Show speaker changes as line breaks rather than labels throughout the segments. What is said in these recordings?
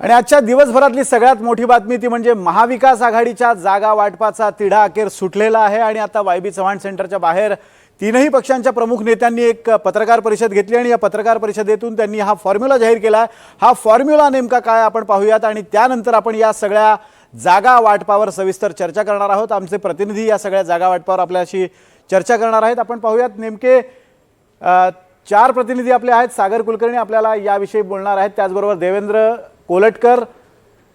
आणि आजच्या दिवसभरातली सगळ्यात मोठी बातमी ती म्हणजे महाविकास आघाडीच्या जागा वाटपाचा तिढा अखेर सुटलेला आहे आणि आता वायबी चव्हाण सेंटरच्या बाहेर तीनही पक्षांच्या प्रमुख नेत्यांनी एक पत्रकार परिषद घेतली आणि या पत्रकार परिषदेतून त्यांनी हा फॉर्म्युला जाहीर केला। हा फॉर्म्युला नेमका काय आपण पाहूयात आणि त्यानंतर आपण या सगळ्या जागा वाटपावर सविस्तर चर्चा करणार आहोत। आमचे प्रतिनिधी या सगळ्या जागा वाटपावर आपल्याशी चर्चा करणार आहेत। आपण पाहूयात नेमके चार प्रतिनिधी आपले आहेत। सागर कुलकर्णी आपल्याला याविषयी बोलणार आहेत, त्याचबरोबर देवेंद्र कोलटकर,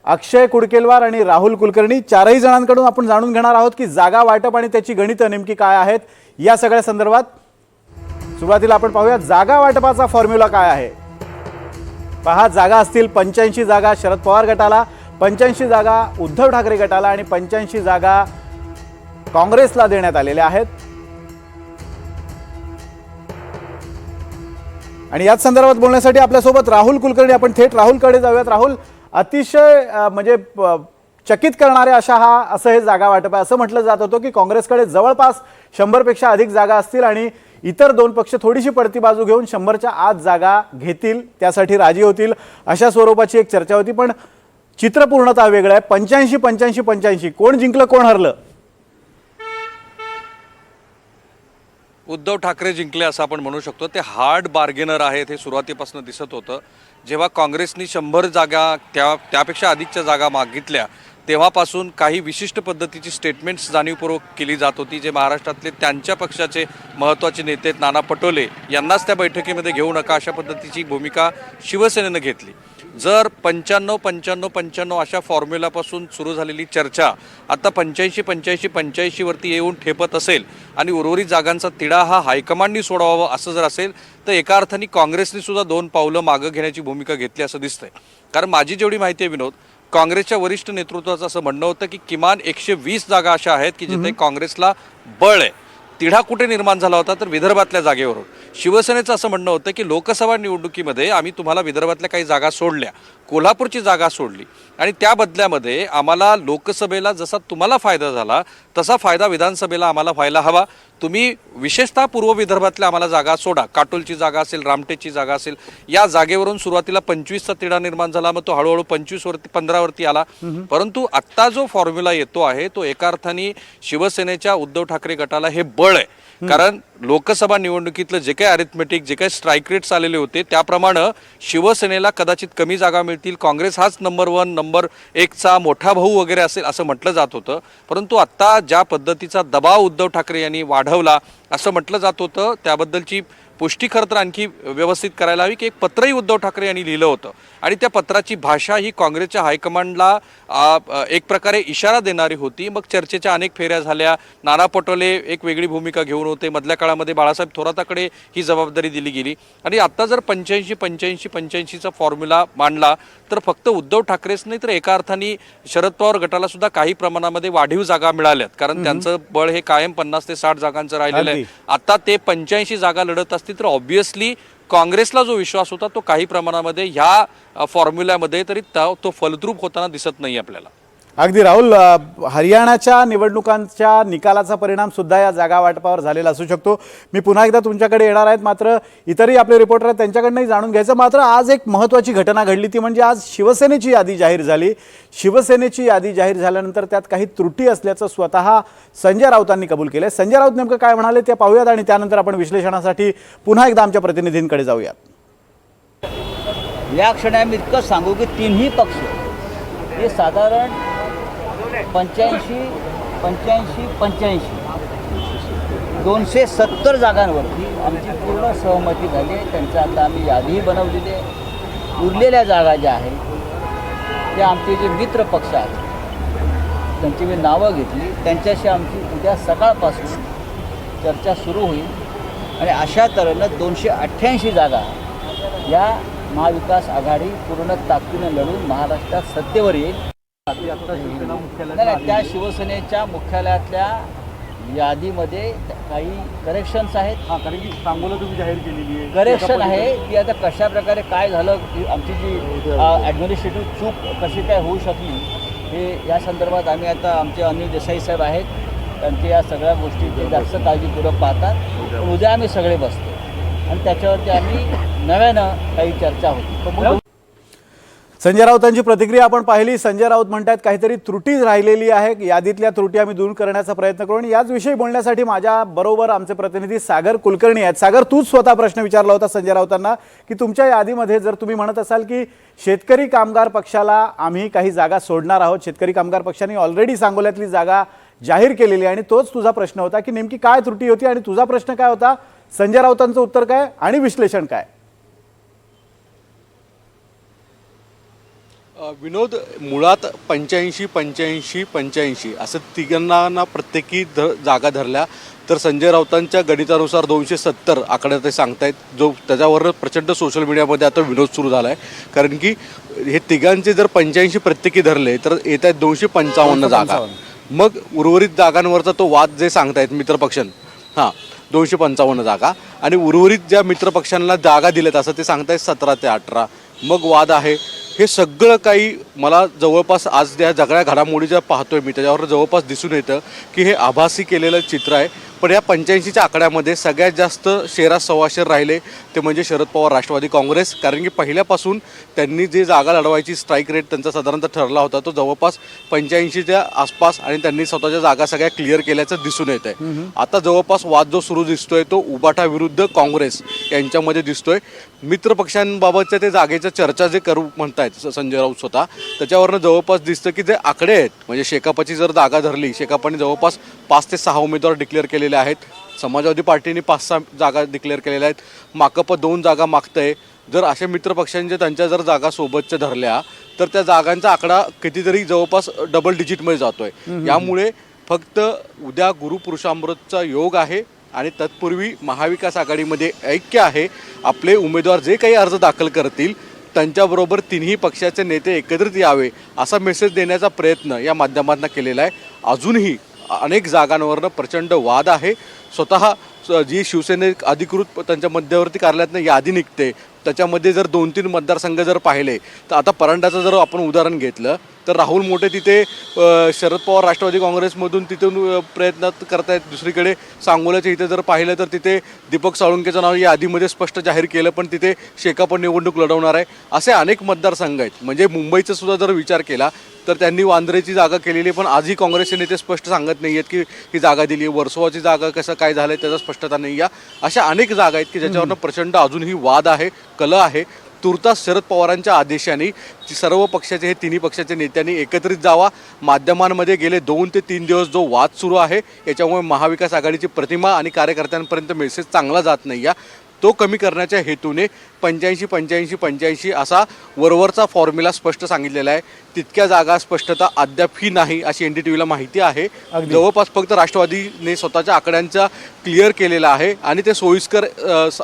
अक्षय कुडकेलवार आणि राहुल कुलकर्णी चारही जणांकडून आपण जाणून घेणार आहोत की जागा वाटप आणि त्याची गणितं नेमकी काय आहेत या सगळ्या संदर्भात। सुरुवातीला आपण पाहूया जागा वाटपाचा फॉर्म्युला काय आहे। पहा, जागा असतील 85 जागा शरद पवार गटाला, 85 जागा उद्धव ठाकरे गटाला आणि 85 जागा काँग्रेसला देण्यात आलेल्या आहेत। आणि याच संदर्भात बोलण्यासाठी आपल्यासोबत राहुल कुलकर्णी, आपण थेट राहुलकडे जाऊयात। राहुल, अतिशय म्हणजे चकित करणारे असं हे जागा वाटप आहे। असं म्हटलं जात होतं की काँग्रेसकडे जवळपास 100 पेक्षा अधिक जागा असतील आणि इतर दोन पक्ष थोडीशी पडती बाजू घेऊन 100च्या आत जागा घेतील, त्यासाठी राजी होतील, अशा स्वरूपाची एक चर्चा होती। पण चित्र पूर्णतः वेगळं आहे। 85 85 85 कोण जिंकलं कोण हरलं?
उद्धव ठाकरे जिंकले असं आपण म्हणू शकतो। ते हार्ड बार्गेनर आहेत हे सुरुवातीपासून दिसत होतं। जेव्हा काँग्रेसनी 100 जागा त्यापेक्षा अधिकच्या जागा मागितल्या तेव्हापासून काही विशिष्ट पद्धतीची स्टेटमेंट्स जाणीवपूर्वक केली जात होती। जे महाराष्ट्रातले त्यांच्या पक्षाचे महत्त्वाचे नेते नाना पटोले यांनाच त्या बैठकीमध्ये घेऊ नका अशा पद्धतीची भूमिका शिवसेनेनं घेतली। जर 95 95 95 अशा फॉर्म्युलापासून सुरू झालेली चर्चा आता 85 85 85 वरती येऊन ठेपत असेल आणि उर्वरित जागांचा तिढा हा हायकमांडनी सोडवावा असं जर असेल तर एका अर्थाने काँग्रेसने सुद्धा 2 पावलं मागं घेण्याची भूमिका घेतली असं दिसतंय। कारण माझी जेवढी माहिती आहे विनोद, काँग्रेसच्या वरिष्ठ नेतृत्वाचं असं म्हणणं होतं की किमान 120 जागा अशा आहेत की जिथे काँग्रेसला बळ आहे। तिढा कुठे निर्माण झाला होता तर विदर्भातल्या जागेवरून। शिवसेनेचं असं म्हणणं होतं की लोकसभा निवडणुकीमध्ये आम्ही तुम्हाला विदर्भातल्या काही जागा सोडल्या, कोल्हापूरची जागा सोडली आणि त्या बदल्यामध्ये आम्हाला लोकसभेला जसा तुम्हाला फायदा झाला तसा फायदा विधानसभेला आम्हाला व्हायला हवा। तुम्ही विशेषतः पूर्व विदर्भातल्या आम्हाला जागा सोडा, काटोलची जागा असेल, रामटेकची जागा असेल, या जागेवरून सुरुवातीला 25चा तिढा निर्माण झाला, मग तो हळूहळू 25 वरती 15 वरती आला। परंतु आत्ता जो फॉर्म्युला येतो आहे तो एका अर्थाने शिवसेनेच्या उद्धव ठाकरे गटाला हे बळ आहे। कारण लोकसभा निवडणुकीतलं जे काही अरिथमेटिक, जे काही स्ट्राईक रेट्स आलेले होते त्याप्रमाणे शिवसेनेला कदाचित कमी जागा मिळतील, काँग्रेस हाच नंबर 1 नंबर 1चा मोठा भाऊ वगैरे असेल असं म्हटलं जात होतं। परंतु आत्ता ज्या पद्धतीचा दबाव उद्धव ठाकरे यांनी वाढवला असं म्हटलं जात होतं त्याबद्दलची पुष्टी खरं तर आणखी व्यवस्थित करायला हवी की एक पत्रही उद्धव ठाकरे यांनी लिहिलं होतं आणि त्या पत्राची भाषा ही काँग्रेसच्या हायकमांडला एक प्रकारे इशारा देणारी होती। मग चर्चेच्या अनेक फेऱ्या झाल्या, नाना पटोले एक वेगळी भूमिका घेऊन होते, मधल्या काळामध्ये बाळासाहेब थोराताकडे ही जबाबदारी दिली गेली आणि आता जर 85 85 85चा फॉर्म्युला मांडला तर फक्त उद्धव ठाकरेच नाही तर एका अर्थाने शरद पवार गटाला सुद्धा काही प्रमाणामध्ये वाढीव जागा मिळाल्यात। कारण त्यांचं बळ हे कायम 50 ते 60 जागांचं राहिलेलं आहे। आता ते 85 जागा लढत असतील तर ऑब्व्हियसली काँग्रेसला जो विश्वास होता तो काही प्रमाणामध्ये ह्या फॉर्म्युल्यामध्ये तरी तो फलद्रूप होताना दिसत नाही आपल्याला।
अगदी राहुल, हरियाणाच्या निवडणुकांच्या निकालाचा परिणाम सुद्धा या जागा वाटपावर झालेला असू शकतो। मी पुन्हा एकदा तुमच्याकडे येणार आहेत, मात्र इतरही आपले रिपोर्टर आहेत त्यांच्याकडनंही जाणून घ्यायचं। मात्र आज एक महत्त्वाची घटना घडली ती म्हणजे आज शिवसेनेची यादी जाहीर झाली। शिवसेनेची यादी जाहीर झाल्यानंतर त्यात काही त्रुटी असल्याचं स्वतः संजय राऊतांनी कबूल केलं। संजय राऊत नेमकं काय म्हणाले ते पाहूयात आणि त्यानंतर आपण विश्लेषणासाठी पुन्हा एकदा आमच्या प्रतिनिधींकडे जाऊयात।
या क्षणी आम्ही इतकं सांगू की तिन्ही पक्ष हे साधारण 85 85 85 270 जागांवरती आमची पूर्ण सहमती झाली। त्यांचं आता आम्ही यादीही बनवलेली आहे। उरलेल्या जागा ज्या आहेत त्या आमचे जे मित्र पक्ष आहेत त्यांची मी नावं घेतली, त्यांच्याशी आमची उद्या सकाळपासून चर्चा सुरू होईल आणि अशा तऱ्हेनं 288 जागा या महाविकास आघाडी पूर्ण ताकदीनं लढून महाराष्ट्रात सत्तेवर येईल। नाही, त्या शिवसेनेच्या मुख्यालयातल्या यादीमध्ये काही करेक्शन्स आहेत।
कारण की सांगोला तुम्ही जाहीर केलेली आहे,
करेक्शन आहे ती आता कशा प्रकारे काय झालं की आमची जी ॲडमिनिस्ट्रेटिव्ह चूक कशी काय होऊ शकली हे या संदर्भात आम्ही आता आमचे अनिल देसाई साहेब आहेत, त्यांचे या सगळ्या गोष्टी ते जास्त काळजीपूर्वक पाहतात। उद्या आम्ही सगळे बसतो आणि त्याच्यावरती आम्ही नव्यानं काही चर्चा होती।
संजय राऊतांची प्रतिक्रिया आपण पाहिली. संजय राऊत म्हणतात काहीतरी त्रुटी राहिलेली आहे, यादीतल्या त्रुटी आम्ही दूर करण्याचा प्रयत्न करू. आणि याच विषयी बोलण्यासाठी माझ्या बरोबर आमचे प्रतिनिधी सागर कुलकर्णी आहेत. सागर, तूच स्वतः प्रश्न विचारला होता संजय राऊतांना की तुमच्या यादीमध्ये जर तुम्ही म्हणत असाल की शेतकरी कामगार पक्षाला आम्ही काही जागा सोडणार आहोत, शेतकरी कामगार पक्षाने ऑलरेडी सांगोल्यातली जागा जाहीर केलेली आहे, आणि तोच तुझा प्रश्न होता की नेमकी काय त्रुटी होती आणि तुझा प्रश्न काय होता, संजय राऊतांचं उत्तर काय आणि विश्लेषण काय?
विनोद, मुळात 85-85-85 असं तिघांना प्रत्येकी जागा धरल्या तर संजय राऊतांच्या गणितानुसार 270 आकडे ते सांगतायत, जो त्याच्यावर प्रचंड सोशल मीडियामध्ये आता विनोद सुरू झाला आहे. कारण की हे तिघांचे जर 85 प्रत्येकी धरले तर येत आहेत 255 जागा. मग उर्वरित जागांवरचा तो वाद जे सांगतायत मित्रपक्षांना, हां 255 जागा, आणि उर्वरित ज्या मित्रपक्षांना जागा दिल्यात असं ते सांगतायत 17 ते 18. मग वाद आहे. हे सगळं काही मला जवळपास आज त्या सगळ्या घडामोडी ज्या पाहतोय मी त्याच्यावर जवळपास दिसून येतं की हे आभासी केलेलं चित्र आहे. पण या 85च्या आकड्यामध्ये सगळ्यात जास्त शेरा सव्वाशेर राहिले ते म्हणजे शरद पवार राष्ट्रवादी काँग्रेस. कारण की पहिल्यापासून त्यांनी जे जागा लढवायची स्ट्राईक रेट त्यांचा साधारणतः ठरला होता तो जवळपास 85च्या आसपास, आणि त्यांनी स्वतःच्या जागा सगळ्या क्लिअर केल्याचं दिसून येत आहे. आता जवळपास वाद जो सुरू दिसतोय तो उबाटा विरुद्ध काँग्रेस यांच्यामध्ये दिसतोय. मित्रपक्षांबाबतच्या ते जागेच्या चर्चा जे करू म्हणतायत संजय राऊत स्वतः, त्याच्यावरनं जवळपास दिसतं की जे आकडे आहेत, म्हणजे शेकापची जर जागा धरली, शेकापाने जवळपास 5 ते 6 उमेदवार डिक्लेअर केलेले आहेत. समाजवादी पार्टीने 5-6 जागा डिक्लेअर केलेल्या आहेत. माकप 2 जागा मागतंय. जर अशा मित्रपक्षांच्या त्यांच्या जर जागा सोबतच्या धरल्या तर त्या जागांचा आकडा कितीतरी जवळपास डबल डिजिटमध्ये जातोय. यामुळे फक्त उद्या गुरुपुरुषामृतचा योग आहे आणि तत्पूर्वी महाविकास आघाडीमध्ये ऐक्य आहे. आपले उमेदवार जे काही अर्ज दाखल करतील त्यांच्याबरोबर तिन्ही पक्षाचे नेते एकत्रित यावे असा मेसेज देण्याचा प्रयत्न या माध्यमातून केलेला आहे. अजूनही अनेक जागांवरनं प्रचंड वाद आहे. स्वतः जी शिवसेने अधिकृत त्यांच्या मध्यवर्ती कार्यालयातनं यादी निघते त्याच्यामध्ये जर 2-3 मतदारसंघ जर पाहिले तर आता परांड्याचं जर आपण उदाहरण घेतलं तर राहुल मोठे तिथे शरद पवार राष्ट्रवादी काँग्रेसमधून तिथून प्रयत्न करतायत. दुसरीकडे सांगोल्याच्या इथे जर पाहिलं तर तिथे दीपक साळुंकेचं नाव यादीमध्ये स्पष्ट जाहीर केलं, पण तिथे शेकाप निवडणूक लढवणार आहे. असे अनेक मतदारसंघ आहेत. म्हणजे मुंबईचा सुद्धा जर विचार केला तर त्यांनी वांद्रेची जागा केलेली, पण आजही काँग्रेसचे नेते स्पष्ट सांगत नाही आहेत की ही जागा दिली आहे. वर्सोवाची जागा कसं काय झालं आहे त्याचा स्पष्टता नाही आहे. अशा अनेक जागा आहेत की ज्याच्यावरनं प्रचंड अजूनही वाद आहे, कल आहे. तुर्तास शरद पवारांच्या आदेशाने सर्व पक्षाचे हे तिन्ही पक्षाच्या नेत्यांनी एकत्रित जावा. माध्यमांमध्ये गेले 2 ते 3 दिवस जो वाद सुरू आहे याच्यामुळे महाविकास आघाडीची प्रतिमा आणि कार्यकर्त्यांपर्यंत मेसेज चांगला जात नाही आहे. तो कमी करण्याच्या हेतूने 85-85-85 असा वरवरचा फॉर्म्युला स्पष्ट सांगितलेला आहे. तितक्या जागा स्पष्टता अद्यापही नाही अशी NDTVला माहिती आहे. जवळपास फक्त राष्ट्रवादीने स्वतःच्या आकड्यांचा क्लिअर केलेला आहे आणि ते सोयीस्कर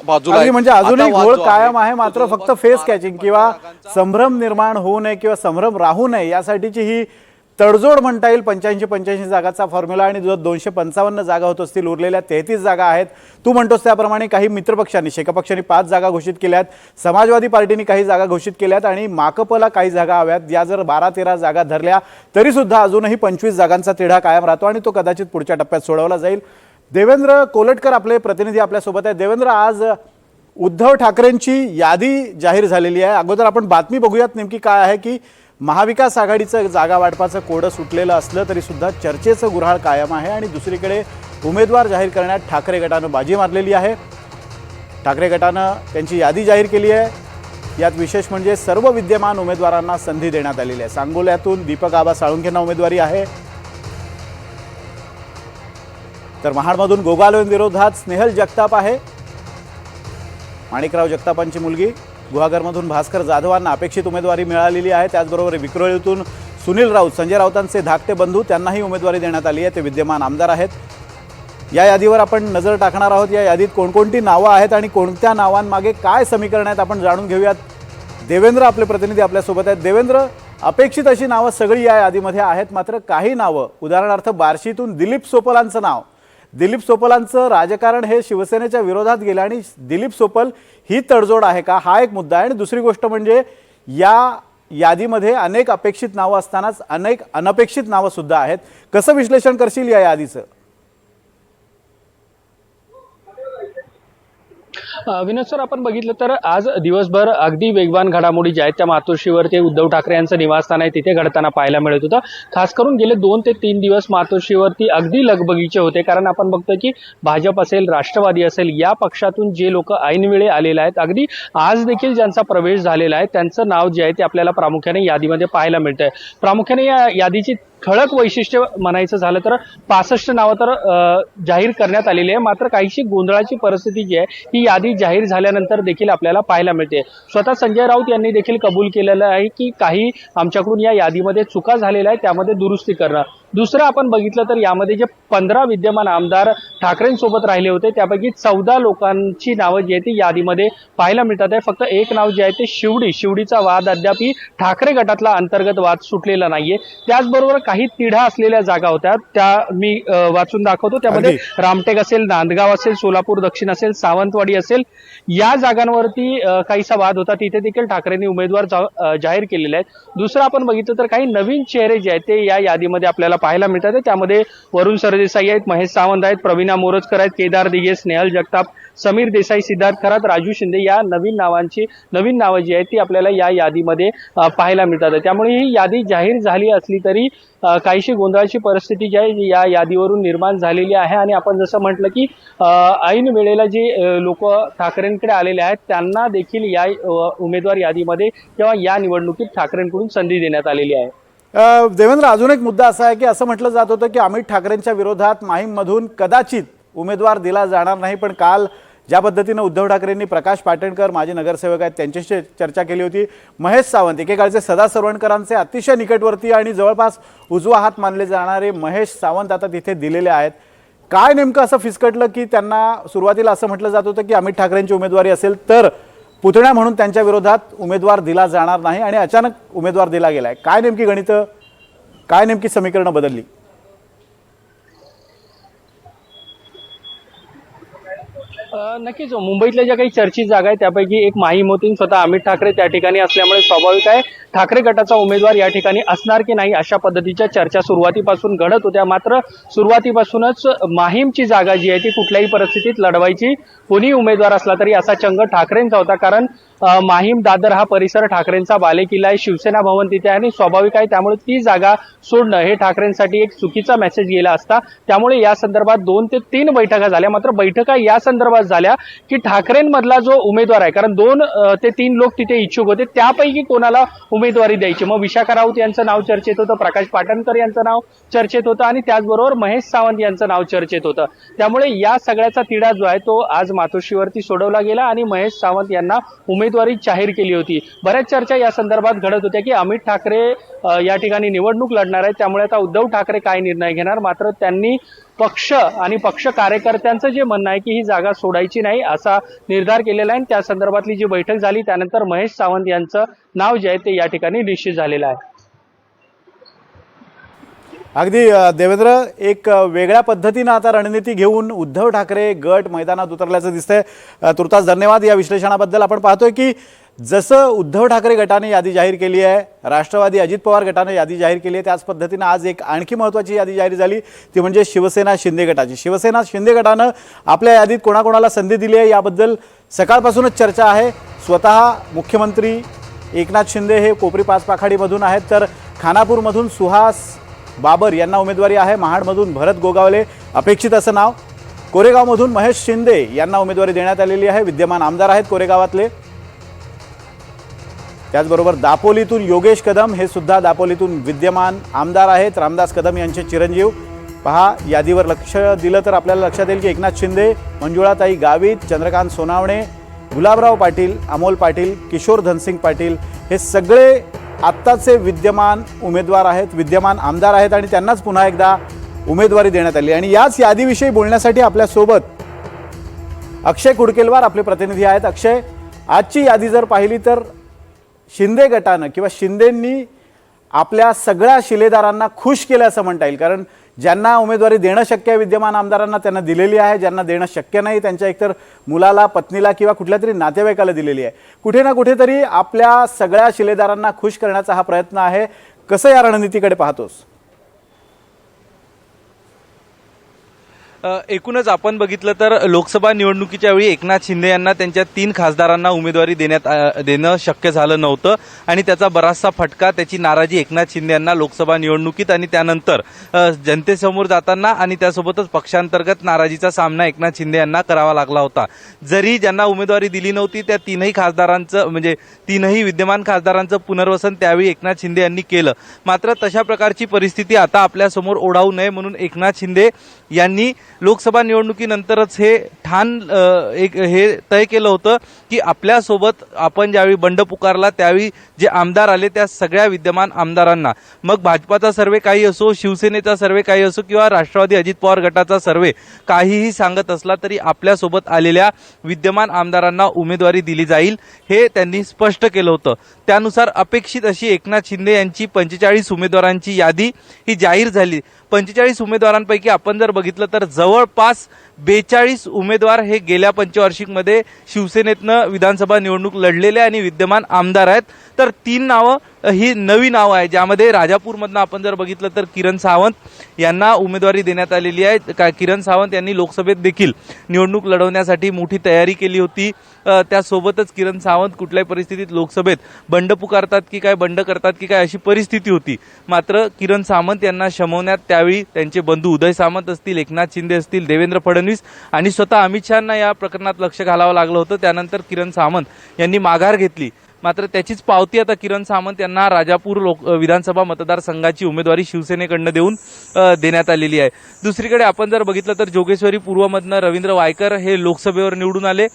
बाजूला आहे.
म्हणजे अजूनही घोळ कायम आहे, मात्र फक्त फेस कॅचिंग किंवा संभ्रम निर्माण होऊ नये किंवा संभ्रम राहू नये यासाठीची ही तडजोड म्हणता येईल. 85-85 जागाचा फॉर्म्युला, आणि जो 255 जागा होत असतील, उरलेल्या 33 जागा आहेत. तू म्हणतोस त्याप्रमाणे काही मित्रपक्षांनी, शेकापक्षांनी 5 जागा घोषित केल्यात, समाजवादी पार्टीने काही जागा घोषित केल्यात आणि माकपला काही जागा हव्यात. या जर 12-13 जागा धरल्या तरी सुद्धा अजूनही 25 जागांचा तिढा कायम राहतो आणि तो कदाचित पुढच्या टप्प्यात सोडवला जाईल. देवेंद्र कोलटकर आपले प्रतिनिधी आपल्यासोबत आहेत. देवेंद्र, आज उद्धव ठाकरेंची यादी जाहीर झालेली आहे. अगोदर आपण बातमी बघूयात नेमकी काय आहे की महाविकास आघाडीचं जागा वाटपाचं कोडं सुटलेलं असलं तरी सुद्धा चर्चेचं गुऱ्हाळ कायम आहे. आणि दुसरीकडे उमेदवार जाहीर करण्यात ठाकरे गटानं बाजी मारलेली आहे. ठाकरे गटानं त्यांची यादी जाहीर केली आहे. यात विशेष म्हणजे सर्व विद्यमान उमेदवारांना संधी देण्यात आलेली आहे. सांगोल्यातून दीपक आबा साळुंखेंना उमेदवारी आहे, तर महाडमधून गोगावलेंविरोधात स्नेहल जगताप आहे. माणिकराव जगतापांची मुलगी गुहागरमधून भास्कर जाधवांना अपेक्षित उमेदवारी मिळालेली आहे. त्याचबरोबर विक्रोळीतून सुनील राऊत, संजय राऊतांचे धाकटे बंधू, त्यांनाही उमेदवारी देण्यात आली आहे. ते विद्यमान आमदार आहेत. या यादीवर आपण नजर टाकणार आहोत. या यादीत कोणकोणती नावं आहेत आणि कोणत्या नावांमागे काय समीकरण आहेत आपण जाणून घेऊयात. देवेंद्र आपले प्रतिनिधी आपल्यासोबत आहेत. देवेंद्र, अपेक्षित अशी नावं सगळी या यादीमध्ये आहेत, मात्र काही नावं, उदाहरणार्थ बार्शीतून दिलीप सोपलांचं नाव, दिलीप सोपलांचं राजकारण हे शिवसेनेच्या विरोधात गेलं आणि दिलीप सोपल ही तडजोड आहे का, हा एक मुद्दा आहे. आणि दुसरी गोष्ट म्हणजे या यादीमध्ये अनेक अपेक्षित नावं असतानाच अनेक अनपेक्षित नावं सुद्धा आहेत. कसं विश्लेषण करशील या यादीचं?
विनोद सर, आपण बघितलं तर आज दिवसभर अगदी वेगवान घडामोडी ज्या आहेत त्या मातोश्रीवरती उद्धव ठाकरे यांचं निवासस्थान आहे तिथे घडताना पाहायला मिळत होतं. खास करून गेले 2 ते 3 दिवस मातोश्रीवरती अगदी लगबगीचे होते, कारण आपण बघतोय की भाजप असेल, राष्ट्रवादी असेल, या पक्षातून जे लोक ऐनवेळी आलेले आहेत, अगदी आज देखील ज्यांचा प्रवेश झालेला आहे त्यांचं नाव जे आहे ते आपल्याला प्रामुख्याने यादीमध्ये पाहायला मिळतंय. प्रामुख्याने या यादीची ठळक वैशिष्ट्य म्हणायचं झालं तर 65 नावं तर जाहीर करण्यात आलेली आहे. मात्र काहीशी गोंधळाची परिस्थिती जी आहे ही यादी जाहीर झाल्यानंतर देखील आपल्याला पाहायला मिळते. स्वतः संजय राऊत यांनी देखील कबूल केलेलं आहे की काही आमच्याकडून या यादीमध्ये चुका झालेल्या आहेत, त्यामध्ये दुरुस्ती करणं. दुसरं आपण बघितलं तर यामध्ये जे 15 विद्यमान आमदार ठाकरेंसोबत राहिले होते त्यापैकी 14 लोकांची नावं जी आहे ती यादीमध्ये पाहायला मिळतात आहे. फक्त एक नाव जे आहे ते शिवडीचा वाद अद्यापही ठाकरे गटातला अंतर्गत वाद सुटलेला नाहीये. त्याचबरोबर काही तिढा असलेल्या जागा होत्या त्या मी वाचून दाखवतो. त्यामध्ये रामटेक असेल, नांदगाव असेल, सोलापूर दक्षिण असेल, सावंतवाडी असेल, या जागांवरती काहीसा वाद होता. तिथे देखील ठाकरेंनी उमेदवार जाहीर केलेले आहेत. दुसरं आपण बघितलं तर काही नवीन चेहरे जे आहेत ते या यादीमध्ये आपल्याला पाहायला मिळतात. त्यामध्ये वरुण सरदेसाई आहेत, महेश सावंत आहेत, प्रवीणा मोरजकर आहेत, केदार दिघे, स्नेहल जगताप, समीर देसाई, सिद्धार्थ खरात, राजू शिंदे या नवीन नावं जी आहेत ती आपल्याला या यादीमध्ये पाहायला मिळतात. त्यामुळे ही यादी जाहीर झाली असली तरी काहीशी गोंधळाची परिस्थिती जी आहे या यादीवरून निर्माण झालेली आहे. आणि आपण जसं म्हटलं की ऐन वेळेला जे लोक ठाकरेंकडे आलेले आहेत त्यांना देखील या उमेदवार यादीमध्ये किंवा या निवडणुकीत ठाकरेंकडून संधी देण्यात आलेली आहे.
देवेंद्र, अजून एक मुद्दा असा आहे की असं म्हटलं जात होतं की अमित ठाकरेंच्या विरोधात माहीममधून कदाचित उमेदवार दिला जाणार नाही, पण काल ज्या पद्धतीनं उद्धव ठाकरेंनी प्रकाश पाटणकर माजी नगरसेवक आहेत त्यांच्याशी चर्चा केली होती. महेश सावंत, एकेकाळचे सदा सरवणकरांचे अतिशय निकटवर्ती आणि जवळपास उजवा हात मानले जाणारे महेश सावंत आता तिथे दिलेले आहेत. काय नेमकं असं फिसकटलं की त्यांना सुरुवातीला असं म्हटलं जात होतं की अमित ठाकरेंची उमेदवारी असेल तर पुतण्या म्हणून त्यांच्या विरोधात उमेदवार दिला जाणार नाही आणि अचानक उमेदवार दिला गेलाय? काय नेमकी गणितं, काय नेमकी समीकरणं बदलली?
नक्कीच मुंबईतल्या ज्या काही चर्चित जागा आहेत त्यापैकी एक माहीम होती. स्वतः अमित ठाकरे त्या ठिकाणी असल्यामुळे स्वाभाविक आहे ठाकरे गटाचा उमेदवार या ठिकाणी असणार की नाही अशा पद्धतीच्या चर्चा सुरुवातीपासून घडत होत्या. मात्र सुरुवातीपासूनच माहीमची जागा जी आहे ती कुठल्याही परिस्थितीत लढवायची कोणी उमेदवार असला तरी असा चंग ठाकरेंचा होता. कारण माहीम दादर हा परिसर ठाकरेंचा बालेकिल्ला आहे, शिवसेना भवन तिथे आहे आणि स्वाभाविक आहे त्यामुळे ती जागा सोडणं हे ठाकरेंसाठी एक चुकीचा मेसेज गेला असता. त्यामुळे या संदर्भात 2 ते 3 बैठका झाल्या. मात्र बैठका या संदर्भात झाल्या की ठाकरेंमधला जो उमेदवार आहे, कारण 2 ते 3 लोक तिथे इच्छुक होते, त्यापैकी कोणाला उमेदवारी द्यायची. मग विशाखा राऊत यांचं नाव चर्चेत होतं, प्रकाश पाटणकर यांचं नाव चर्चेत होतं आणि त्याचबरोबर महेश सावंत यांचं नाव चर्चेत होतं. त्यामुळे या सगळ्याचा तिढा जो आहे तो आज मातोश्रीवरती सोडवला गेला आणि महेश सावंत यांना उमेदवारी जाहीर केली होती. बऱ्याच चर्चा या संदर्भात घडत होत्या की अमित ठाकरे या ठिकाणी निवडणूक लढणार आहेत, त्यामुळे आता उद्धव ठाकरे काय निर्णय घेणार. मात्र त्यांनी पक्ष आणि पक्ष कार्यकर्त्यांचं जे म्हणणं आहे की ही जागा सोडायची नाही असा निर्धार केलेला आहे. त्या संदर्भातली जी बैठक झाली त्यानंतर महेश सावंत यांचं नाव जे आहे ते या ठिकाणी निश्चित झालेलं आहे.
अगदी देवेंद्र, एक वेगळ्या पद्धतीनं आता रणनीती घेऊन उद्धव ठाकरे गट मैदानात उतरल्याचं दिसतंय. तुर्तास धन्यवाद या विश्लेषणाबद्दल. आपण पाहतोय की जसं उद्धव ठाकरे गटाने यादी जाहीर केली आहे, राष्ट्रवादी अजित पवार गटाने यादी जाहीर केली आहे, त्याच पद्धतीनं आज एक आणखी महत्त्वाची यादी जाहीर झाली ती म्हणजे शिवसेना शिंदे गटाची. शिवसेना शिंदे गटानं आपल्या यादीत कोणाकोणाला संधी दिली आहे याबद्दल सकाळपासूनच चर्चा आहे. स्वतः मुख्यमंत्री एकनाथ शिंदे हे कोपरी पाचपाखाडीमधून आहेत, तर खानापूरमधून सुहास बाबर यांना उमेदवारी आहे. महाडमधून भरत गोगावले अपेक्षित असं नाव. कोरेगावमधून महेश शिंदे यांना उमेदवारी देण्यात आलेली आहे, विद्यमान आमदार आहेत कोरेगावातले. त्याचबरोबर दापोलीतून योगेश कदम हे सुद्धा दापोलीतून विद्यमान आमदार आहेत, रामदास कदम यांचे चिरंजीव. पहा यादीवर लक्ष दिलं तर आपल्याला लक्षात येईल की एकनाथ शिंदे, मंजुळाताई गावित, चंद्रकांत सोनावणे, गुलाबराव पाटील, अमोल पाटील, किशोर धनसिंग पाटील हे सगळे आत्ताचे विद्यमान उमेदवार आहेत, विद्यमान आमदार आहेत आणि त्यांनाच पुन्हा एकदा उमेदवारी देण्यात आली. आणि याच यादीविषयी बोलण्यासाठी आपल्यासोबत अक्षय कुडकेलवार आपले प्रतिनिधी आहेत. अक्षय, आजची यादी जर पाहिली तर शिंदे गटानं किंवा शिंदेंनी आपल्या सगळ्या शिलेदारांना खुश केलं असं म्हणता येईल. कारण ज्यांना उमेदवारी देणं शक्य आहे विद्यमान आमदारांना त्यांना दिलेली आहे, ज्यांना देणं शक्य नाही त्यांच्या एकतर मुलाला, पत्नीला किंवा कुठल्या तरी नातेवाईकाला दिलेली आहे. कुठे ना कुठेतरी आपल्या सगळ्या शिलेदारांना खुश करण्याचा हा प्रयत्न आहे. कसं या रणनीतीकडे पाहतोस?
एकूणच आपण बघितलं तर लोकसभा निवडणुकीच्या वेळी एकनाथ शिंदे यांना त्यांच्या 3 खासदारांना उमेदवारी देणं शक्य झालं नव्हतं आणि त्याचा बराचसा फटका, त्याची नाराजी एकनाथ शिंदे यांना लोकसभा निवडणुकीत आणि त्यानंतर जनतेसमोर जाताना आणि त्यासोबतच पक्षांतर्गत नाराजीचा सामना एकनाथ शिंदे यांना करावा लागला होता. जरी ज्यांना उमेदवारी दिली नव्हती त्या 3ही खासदारांचं म्हणजे 3ही विद्यमान खासदारांचं पुनर्वसन त्यावेळी एकनाथ शिंदे यांनी केलं. मात्र तशा प्रकारची परिस्थिती आता आपल्यासमोर ओढावू नये म्हणून एकनाथ शिंदे यांनी लोकसभा निवडणुकीनंतरच हे हे तय केलं होतं की आपल्यासोबत आपण ज्यावेळी बंड पुकारला त्यावेळी जे आमदार आले त्या सगळ्या विद्यमान आमदारांना, मग भाजपाचा सर्वे काही असो, शिवसेनेचा सर्वे काही असो किंवा राष्ट्रवादी अजित पवार गटाचा सर्वे काहीही सांगत असला तरी आपल्यासोबत आलेल्या विद्यमान आमदारांना उमेदवारी दिली जाईल हे त्यांनी स्पष्ट केलं होतं. त्यानुसार अपेक्षित अशी एकनाथ शिंदे यांची 45 उमेदवारांची यादी ही जाहीर झाली. 45 उमेदवारांपैकी आपण जर बघितलं तर जवळपास 42 उमेदवार हे गेल्या पंचवार्षिकमध्ये शिवसेनेतनं विधानसभा निवडणूक लढलेले आणि विद्यमान आमदार आहेत. तर 3 नावं ही नवी नावं आहे, ज्यामध्ये राजापूरमधनं आपण जर बघितलं तर किरण सावंत यांना उमेदवारी देण्यात आलेली आहे. किरण सावंत यांनी लोकसभेत देखील निवडणूक लढवण्यासाठी मोठी तयारी केली होती. त्यासोबतच किरण सावंत कुठल्याही परिस्थितीत लोकसभेत बंड पुकारतात की काय, बंड करतात की काय अशी परिस्थिती होती. मात्र किरण सावंत यांना शमवण्यात त्यावेळी त्यांचे बंधू उदय सामंत असतील, एकनाथ शिंदे असतील, देवेंद्र फडणवीस आणि स्वतः अमित शहांना या प्रकरणात लक्ष घालावं लागलं होतं. त्यानंतर किरण सावंत यांनी माघार घेतली. मात्र त्याचीच पावती आता किरण सावंत यांना राजापूर विधानसभा मतदारसंघाची उमेदवारी शिवसेनेकडनं देण्यात आलेली आहे. दुसरीकडे आपण जर बघितलं तर जोगेश्वरी पूर्वमधनं रवींद्र वायकर हे लोकसभेवर निवडून आले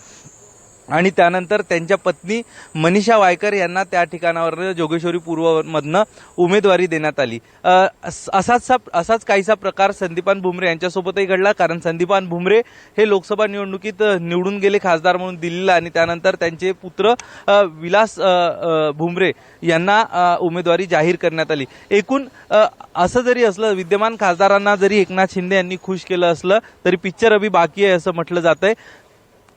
आणि त्यानंतर त्यांच्या पत्नी मनीषा वायकर यांना त्या ठिकाणावर जोगेश्वरी पूर्वमधनं उमेदवारी देण्यात आली. असाच काहीसा प्रकार संदीपान भुमरे यांच्यासोबतही घडला, कारण संदीपान भुमरे हे लोकसभा निवडणुकीत निवडून गेले खासदार म्हणून दिल्लीला आणि त्यानंतर त्यांचे पुत्र विलास भुमरे यांना उमेदवारी जाहीर करण्यात आली. एकूण असं जरी असलं, विद्यमान खासदारांना जरी एकनाथ शिंदे यांनी खुश केलं असलं तरी पिक्चर अभी बाकी आहे असं म्हटलं जातंय.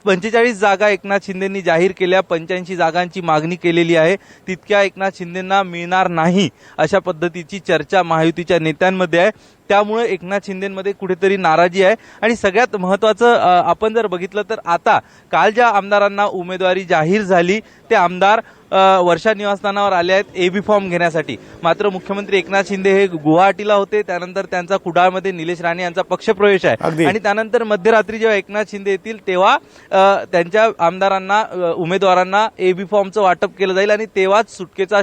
45 जागा एकनाथ शिंदेंनी जाहीर केल्या, 85 जागांची मागणी केलेली आहे. तितक्या एकनाथ शिंदेंना मिळणार नाही अशा पद्धतीची चर्चा महायुतीच्या नेत्यांमध्ये आहे. त्यामुळे एकनाथ शिंदेंमध्ये कुठेतरी नाराजी आहे. आणि सगळ्यात महत्त्वाचं आपण जर बघितलं तर आता काल ज्या आमदारांना उमेदवारी जाहीर झाली ते आमदार वर्षा निवासस्थानावर आले आहेत एबी फॉर्म घेण्यासाठी. मात्र मुख्यमंत्री एकनाथ शिंदे हे गुवाहाटीला होते, त्यानंतर त्यांचा कुडाळमध्ये निलेश राणे यांचा पक्षप्रवेश आहे आणि त्यानंतर मध्यरात्री जेव्हा एकनाथ शिंदे येतील तेव्हा त्यांच्या आमदारांना उमेदवारांना एबी फॉर्मचं वाटप केलं जाईल आणि तेव्हाच सुटकेचा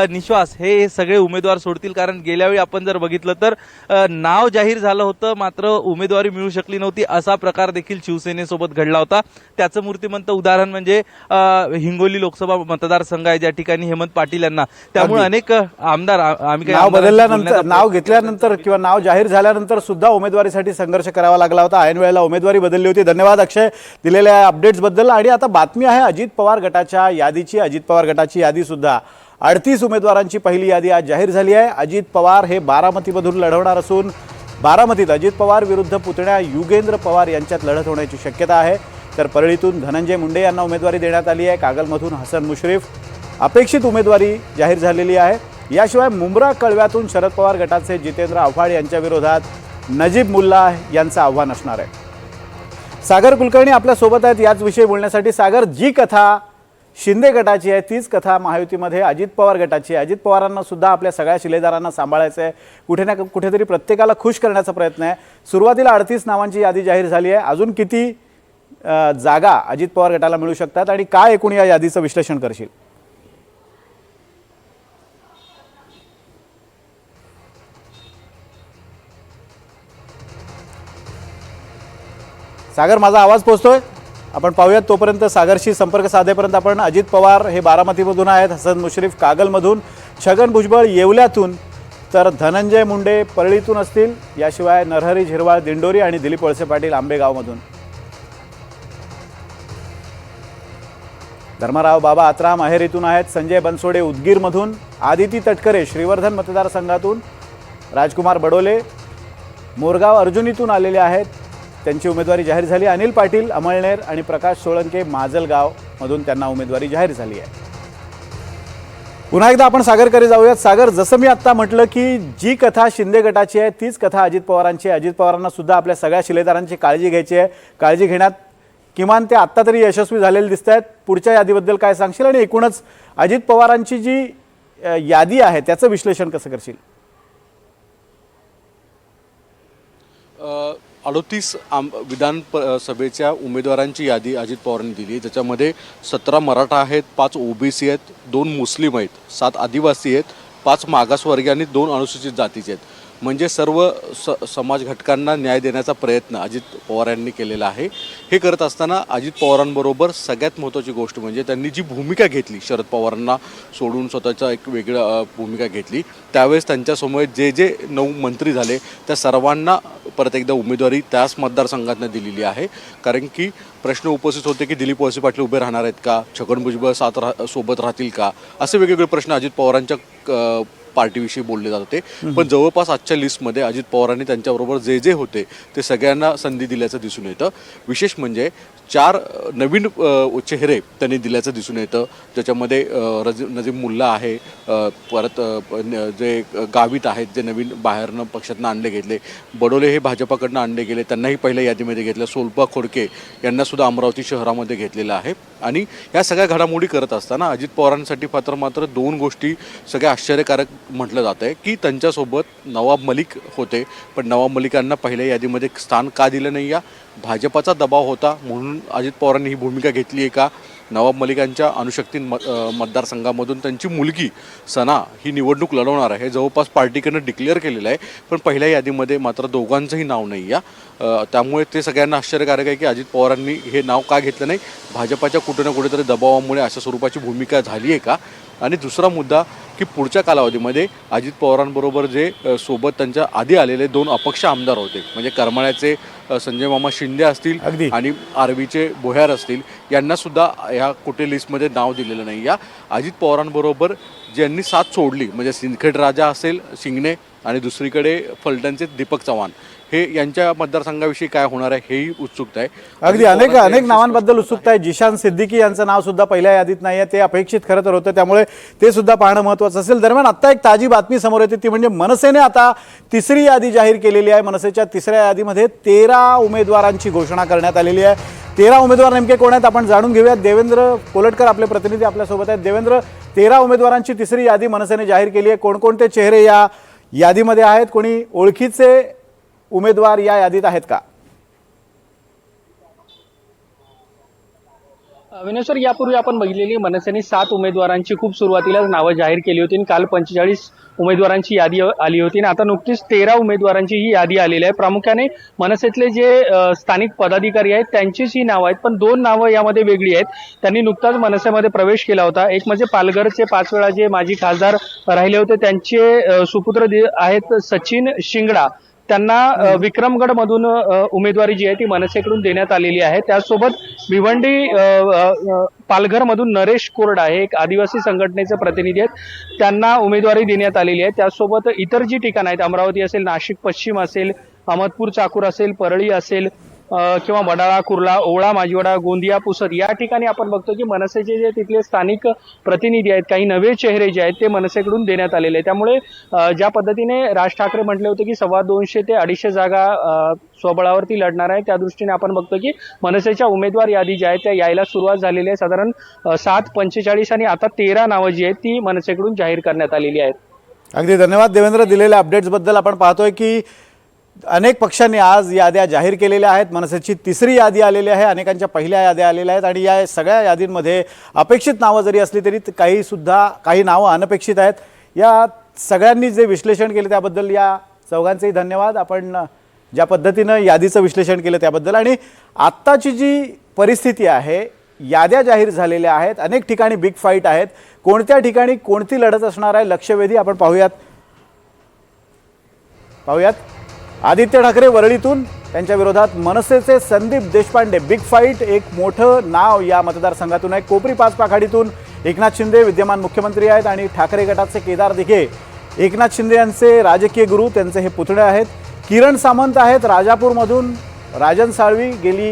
निश्वास हे सगळे उमेदवार सोडतील. कारण गेल्या वेळी आपण जर बघितलं तर नाव जाहीर झालं होतं मात्र उमेदवारी मिळू शकली नव्हती, असा प्रकार देखील शिवसेनेसोबत घडला होता. त्याचं मूर्तिमंत उदाहरण म्हणजे हिंगोली लोकसभा मतदारसंघ आहे ज्या ठिकाणी हेमंत पाटील यांना, त्यामुळे अनेक आमदार
नाव बदलल्यानंतर, नाव घेतल्यानंतर किंवा नाव जाहीर झाल्यानंतर सुद्धा उमेदवारीसाठी संघर्ष करावा लागला होता. ऐन वेळेला उमेदवारी बदलली होती. धन्यवाद अक्षय दिलेल्या अपडेट्स बद्दल. आणि आता बातमी आहे अजित पवार गटाच्या यादीची. अजित पवार गटाची यादी सुद्धा 38 उमेदवारांची पहिली यादी आज जाहीर झाली आहे. अजित पवार हे बारामतीमधून लढवणार असून बारामतीत अजित पवार विरुद्ध पुतण्या युगेंद्र पवार यांच्यात लढत होण्याची शक्यता आहे. तर परळीतून धनंजय मुंडे यांना उमेदवारी देण्यात आली आहे. कागलमधून हसन मुश्रीफ अपेक्षित उमेदवारी जाहीर झालेली आहे. याशिवाय मुंब्रा कळव्यातून शरद पवार गटाचे जितेंद्र आव्हाड यांच्या विरोधात नजीब मुल्ला यांचं आव्हान असणार आहे. सागर कुलकर्णी आपल्यासोबत आहेत याच विषयी बोलण्यासाठी. सागर, जी कथा शिंदे गटाची आहे तीच कथा महायुतीमध्ये अजित पवार गटाची आहे. अजित पवारांना सुद्धा आपल्या सगळ्या शिलेदारांना सांभाळायचं आहे, कुठे ना कुठेतरी प्रत्येकाला खुश करण्याचा प्रयत्न आहे. सुरुवातीला 38 नावांची यादी जाहीर झाली आहे. अजून किती जागा अजित पवार गटाला मिळू शकतात आणि काय एकूण या यादीचं विश्लेषण करशील? सागर, माझा आवाज पोहोचतोय? आपण पाहूयात. तोपर्यंत सागरशी संपर्क साधेपर्यंत आपण अजित पवार हे बारामतीमधून आहेत, हसन मुश्रीफ कागलमधून, छगन भुजबळ येवल्यातून, तर धनंजय मुंडे परळीतून असतील. याशिवाय नरहरी झिरवाळ दिंडोरी आणि दिलीप वळसे पाटील आंबेगावमधून. धर्मराव बाबा आत्राम अहेरीतून आहेत. संजय बनसोडे उदगीरमधून, आदिती तटकरे श्रीवर्धन मतदारसंघातून, राजकुमार बडोले मोरगाव अर्जुनीतून आलेले आहेत, त्यांची उमेदवारी जाहीर झाली. अनिल पाटील अमळनेर आणि प्रकाश सोळंके माजलगाव मधून त्यांना उमेदवारी जाहीर झाली आहे. पुन्हा एकदा आपण सागरकडे जाऊयात. सागर, जसं मी आत्ता म्हटलं की जी कथा शिंदे गटाची आहे तीच कथा अजित पवारांची आहे. अजित पवारांना सुद्धा आपल्या सगळ्या शिलेदारांची काळजी घ्यायची आहे. काळजी घेण्यात किमान ते आत्ता तरी यशस्वी झालेले दिसत आहेत. पुढच्या यादीबद्दल काय सांगशील आणि एकूणच अजित पवारांची जी यादी आहे त्याचं विश्लेषण कसं करशील?
38 विधानसभेच्या उमेदवारांची यादी अजित पवारांनी दिली. त्याच्यामध्ये 17 मराठा आहेत, 5 ओबीसी आहेत, 2 मुस्लिम आहेत, 7 आदिवासी आहेत, 5 मागासवर्गीय आणि 2 अनुसूचित जातीचे आहेत. म्हणजे सर्व समाज घटकांना न्याय देण्याचा प्रयत्न अजित पवार यांनी केलेला आहे. हे करत असताना अजित पवारांबरोबर सगळ्यात महत्त्वाची गोष्ट म्हणजे त्यांनी जी भूमिका घेतली, शरद पवारांना सोडून स्वतःचा एक वेगळं भूमिका घेतली. त्यावेळेस त्यांच्यासमोर जे 9 मंत्री झाले त्या सर्वांना परत एकदा उमेदवारी त्याच मतदारसंघातनं दिलेली आहे. कारण की प्रश्न उपस्थित होते की दिलीप वळसे पाटील उभे राहणार आहेत का, छगन भुजबळ सोबत राहतील का, असे वेगवेगळे प्रश्न अजित पवारांच्या पार्टीविषयी बोलले जात होते. पण जवळपास आजच्या लिस्टमध्ये अजित पवारांनी त्यांच्याबरोबर जे होते ते सगळ्यांना संधी दिल्याचं दिसून येतं. विशेष म्हणजे 4 नवीन चेहरे त्यांनी दिल्याचं दिसून येतं. ज्याच्यामध्ये नजीम मुल्ला आहे, परत जे गावित आहेत जे नवीन बाहेरनं पक्षातनं आणले घेतले, बडोले हे भाजपाकडनं आणले गेले, त्यांनाही पहिल्या यादीमध्ये घेतलं. सोलपा खोडके यांनासुद्धा अमरावती शहरामध्ये घेतलेलं आहे. आणि या सगळ्या घडामोडी करत असताना अजित पवारांसाठी मात्र 2 गोष्टी सगळ्या आश्चर्यकारक म्हटलं जातं आहे की त्यांच्यासोबत नवाब मलिक होते, पण नवाब मलिकांना पहिल्या यादीमध्ये स्थान का दिलं नाही? या भाजपाचा दबाव होता म्हणून अजित पवारांनी ही भूमिका घेतली आहे का? नवाब मलिकांच्या अणुशक्ती मतदारसंघामधून त्यांची मुलगी सना ही निवडणूक लढवणार आहे, जवळपास पार्टीकडनं डिक्लेअर केलेलं आहे, पण पहिल्या यादीमध्ये मात्र दोघांचंही नाव नाही. त्यामुळे ते सगळ्यांना आश्चर्यकारक आहे की अजित पवारांनी हे नाव का घेतलं नाही? भाजपाच्या कुठे ना कुठेतरी दबावामुळे अशा स्वरूपाची भूमिका झाली आहे का? आणि दुसरा मुद्दा की पुढच्या कालावधीमध्ये अजित पवारांबरोबर जे सोबत त्यांच्या आधी आलेले 2 अपक्ष आमदार होते, म्हणजे करमाळ्याचे संजय मामा शिंदे असतील आणि आर्वीचे बोह्यार असतील, यांना सुद्धा ह्या कुठे लिस्टमध्ये नाव दिलेलं नाही. या अजित पवारांबरोबर ज्यांनी साथ सोडली म्हणजे सिंदखेड राजा असेल शिंगणे आणि दुसरीकडे फलटणचे दीपक चव्हाण, हे यांच्या मतदारसंघाविषयी काय होणार आहे हेही उत्सुकता आहे.
अगदी अनेक नावांबद्दल उत्सुकता आहे. जिशान सिद्दीकी यांचं नाव सुद्धा पहिल्या यादीत नाही आहे, ते अपेक्षित खरं तर होतं, त्यामुळे ते सुद्धा पाहणं महत्त्वाचं असेल. दरम्यान आता एक ताजी बातमी समोर येते ती म्हणजे मनसेने आता 3री यादी जाहीर केलेली आहे. मनसेच्या 3ऱ्या यादीमध्ये 13 उमेदवारांची घोषणा करण्यात आलेली आहे. 13 उमेदवार नेमके कोण आहेत आपण जाणून घेऊयात. देवेंद्र कोलटकर आपले प्रतिनिधी आपल्यासोबत आहेत. देवेंद्र, 13 उमेदवारांची 3री यादी मनसेने जाहीर केली आहे. कोणकोणते चेहरे या यादीमध्ये आहेत? कोणी ओळखीचे उमेदवार या यादीत आहेत का?
विनेश्वर, यापूर्वी आपण बघितलेली मनसेने 7 उमेदवारांची खूप सुरुवातीलाच नावं जाहीर केली होती आणि काल 45 उमेदवारांची यादी आली होती आणि आता नुकतीच 13 उमेदवारांची ही यादी आलेली आहे. प्रामुख्याने मनसेतले जे स्थानिक पदाधिकारी आहेत त्यांचीच ही नावं आहेत, पण 2 नावं यामध्ये वेगळी आहेत. त्यांनी नुकताच मनसेमध्ये प्रवेश केला होता. एक म्हणजे पालघरचे 5 वेळा जे माजी खासदार राहिले होते त्यांचे सुपुत्र आहेत सचिन शिंगडा, त्यांना विक्रमगड मधून उमेदवारी जी आहे ती मनसेकडून देण्यात आलेली आहे. त्याचसोबत भिवंडी पालघर मधून नरेश कोरडा हे एक आदिवासी संघटनेचे प्रतिनिधी आहेत, त्यांना उमेदवारी देण्यात आलेली आहे. त्याचसोबत इतर जी ठिकाणं आहेत, अमरावती असेल, नाशिक पश्चिम असेल, अहमदपूर चाकूर असेल, परळी असेल किंवा वडाळा, कुर्ला, ओवळा, माजिवडा, गोंदिया, पुसद या ठिकाणी आपण बघतो की मनसेचे जे तिथले स्थानिक प्रतिनिधी आहेत, काही नवे चेहरे जे आहेत ते मनसेकडून देण्यात आलेले आहेत. त्यामुळे ज्या पद्धतीने राज ठाकरे म्हटले होते की 250 ते 250 जागा स्वबळावरती लढणार आहे, त्या दृष्टीने आपण बघतो की मनसेच्या उमेदवार यादी ज्या आहेत त्या यायला सुरुवात झालेली आहे. साधारण 7, 45 आणि आता 13 नावं जी आहेत ती मनसेकडून जाहीर करण्यात आलेली आहेत.
अगदी धन्यवाद देवेंद्र दिलेल्या अपडेट्सबद्दल. आपण पाहतोय की अनेक पक्षांनी आज याद्या जाहीर केलेल्या आहेत. मनसेची 3री यादी आलेली आहे, अनेकांच्या पहिल्या याद्या आलेल्या आहेत आणि या सगळ्या यादींमध्ये अपेक्षित नावं जरी असली तरी काही नावं अनपेक्षित आहेत. या सगळ्यांनी जे विश्लेषण केले त्याबद्दल या चौघांचेही धन्यवाद. आपण ज्या पद्धतीनं यादीचं विश्लेषण केलं त्याबद्दल. आणि आत्ताची जी परिस्थिती आहे, याद्या जाहीर झालेल्या आहेत, अनेक ठिकाणी बिग फाईट आहेत. कोणत्या ठिकाणी कोणती लढत असणार आहे लक्षवेधी आपण पाहूयात. आदित्य ठाकरे वरळीतून, त्यांच्या विरोधात मनसेचे संदीप देशपांडे. बिग फाईट, एक मोठं नाव या मतदारसंघातून आहे. कोपरी 5 पाखाडीतून एकनाथ शिंदे विद्यमान मुख्यमंत्री आहेत आणि ठाकरे गटाचे केदार दिघे, एकनाथ शिंदे यांचे राजकीय गुरु, त्यांचे हे पुतळे आहेत. किरण सामंत आहेत राजापूरमधून, राजन साळवी गेली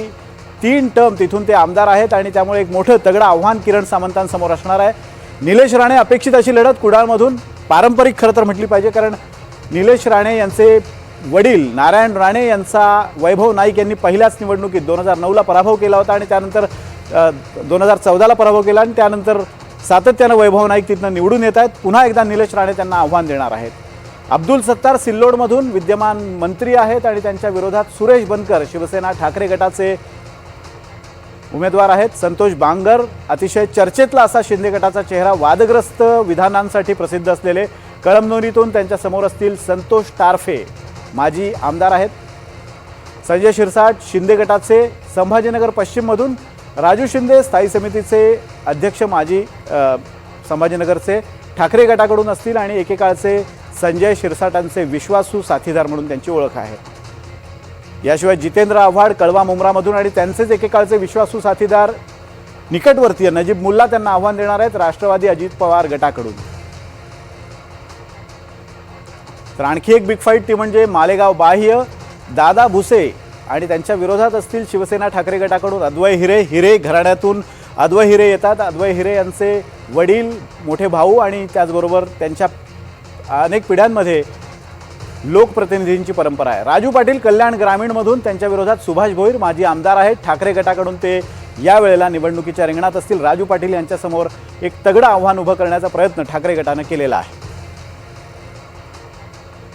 3 टर्म तिथून ते आमदार आहेत आणि त्यामुळे एक मोठं तगडं आव्हान किरण सामंतांसमोर असणार आहे. निलेश राणे अपेक्षित अशी लढत कुडाळमधून, पारंपरिक खरं तर म्हटली पाहिजे, कारण निलेश राणे यांचे वडील नारायण राणे यांचा वैभव नाईक यांनी पहिल्याच निवडणुकीत 2009ला पराभव केला होता आणि त्यानंतर 2014ला पराभव केला आणि त्यानंतर सातत्यानं वैभव नाईक तिथनं निवडून येत आहेत. पुन्हा एकदा निलेश राणे त्यांना आव्हान देणार आहेत. अब्दुल सत्तार सिल्लोडमधून विद्यमान मंत्री आहेत आणि त्यांच्या विरोधात सुरेश बनकर शिवसेना ठाकरे गटाचे उमेदवार आहेत. संतोष बांगर अतिशय चर्चेतला असा शिंदे गटाचा चेहरा, वादग्रस्त विधानांसाठी प्रसिद्ध असलेले, कळमनुरीतून त्यांच्या समोर असतील संतोष टारफे माजी आमदार आहेत. संजय शिरसाट शिंदे गटाचे, संभाजीनगर पश्चिममधून राजू शिंदे स्थायी समितीचे अध्यक्ष माजी संभाजीनगरचे ठाकरे गटाकडून असतील आणि एकेकाळचे संजय शिरसाटांचे विश्वासू साथीदार म्हणून त्यांची ओळख आहे. याशिवाय जितेंद्र आव्हाड कळवा मुंब्रामधून आणि त्यांचेच एकेकाळचे विश्वासू साथीदार निकटवर्तीय नजीब मुल्ला त्यांना आव्हान देणार आहेत राष्ट्रवादी अजित पवार गटाकडून. तर आणखी एक बिग फाईट ती म्हणजे मालेगाव बाह्य, दादा भुसे आणि त्यांच्या विरोधात असतील शिवसेना ठाकरे गटाकडून अद्वै हिरे. हिरे घराण्यातून अद्वै हिरे येतात. अद्वै हिरे यांचे वडील, मोठे भाऊ आणि त्याचबरोबर त्यांच्या अनेक पिढ्यांमध्ये लोकप्रतिनिधींची परंपरा आहे. राजू पाटील कल्याण ग्रामीणमधून, त्यांच्या विरोधात सुभाष भोईर माजी आमदार आहेत. ठाकरे गटाकडून ते यावेळेला निवडणुकीच्या रिंगणात असतील. राजू पाटील यांच्यासमोर एक तगडं आव्हान उभं करण्याचा प्रयत्न ठाकरे गटानं केलेला आहे.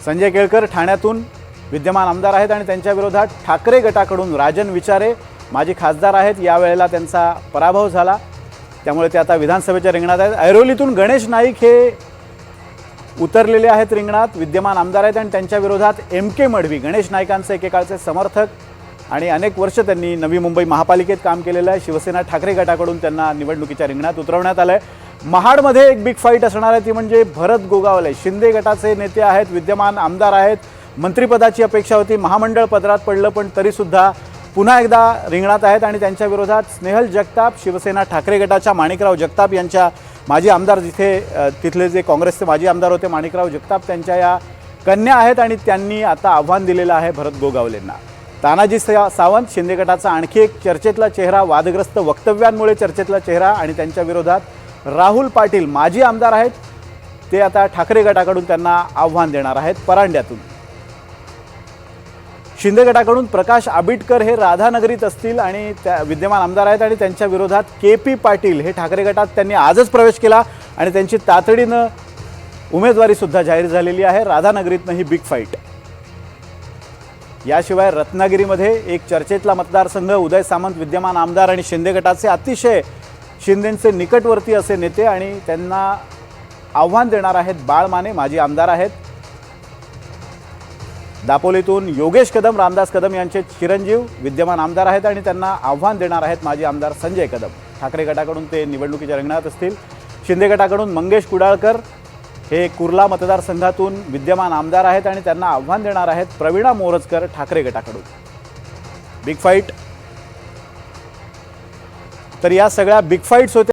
संजय केळकर ठाण्यातून विद्यमान आमदार आहेत आणि त्यांच्या विरोधात ठाकरे गटाकडून राजन विचारे माजी खासदार आहेत. यावेळेला त्यांचा पराभव झाला, त्यामुळे ते आता विधानसभेच्या रिंगणात आहेत. ऐरोलीतून गणेश नाईक हे उतरलेले आहेत रिंगणात, विद्यमान आमदार आहेत आणि त्यांच्या विरोधात MK मडवी, गणेश नाईकांचे एकेकाळचे समर्थक आणि अनेक वर्ष त्यांनी नवी मुंबई महापालिकेत काम केलेलं आहे. शिवसेना ठाकरे गटाकडून त्यांना निवडणुकीच्या रिंगणात उतरवण्यात आलं आहे. महाडमध्ये एक बिग फाईट असणार आहे ती म्हणजे भरत गोगावले, शिंदे गटाचे नेते आहेत, विद्यमान आमदार आहेत. मंत्रिपदाची अपेक्षा होती, महामंडळ पदरात पडलं, पण तरीसुद्धा पुन्हा एकदा रिंगणात आहेत आणि त्यांच्या विरोधात स्नेहल जगताप, शिवसेना ठाकरे गटाच्या माणिकराव जगताप यांच्या माजी आमदार, तिथले जे काँग्रेसचे माजी आमदार होते माणिकराव जगताप, त्यांच्या या कन्या आहेत आणि त्यांनी आता आव्हान दिलेलं आहे भरत गोगावलेंना. तानाजी सावंत शिंदे गटाचा आणखी एक चर्चेतला चेहरा, वादग्रस्त वक्तव्यांमुळे चर्चेतला चेहरा आणि त्यांच्या विरोधात राहुल पाटील माजी आमदार आहेत. ते आता ठाकरे गटाकडून त्यांना आव्हान देणार आहेत परांड्यातून. शिंदे गटाकडून प्रकाश आबिटकर हे राधानगरीत असतील आणि त्या विद्यमान आमदार आहेत आणि त्यांच्या विरोधात KP पाटील हे ठाकरे गटात त्यांनी आजच प्रवेश केला आणि त्यांची तातडीनं उमेदवारीसुद्धा जाहीर झालेली आहे. राधानगरीतनं ही बिग फाईट. याशिवाय रत्नागिरीमध्ये एक चर्चेतला मतदारसंघ, उदय सामंत विद्यमान आमदार आणि शिंदे गटाचे अतिशय शिंदेंचे निकटवर्ती असे नेते आणि त्यांना आव्हान देणार आहेत बाळ माने माजी आमदार आहेत. दापोलीतून योगेश कदम, रामदास कदम यांचे चिरंजीव विद्यमान आमदार आहेत आणि त्यांना आव्हान देणार आहेत माजी आमदार संजय कदम. ठाकरे गटाकडून ते निवडणुकीच्या रिंगणात असतील. शिंदे गटाकडून मंगेश कुडाळकर हे कुर्ला मतदारसंघातून विद्यमान आमदार आहेत आणि त्यांना आव्हान देणार आहेत प्रवीणा मोरजकर ठाकरे गटाकडून. Big fight. तर या सगळ्या बिग फाईट्स होत्या.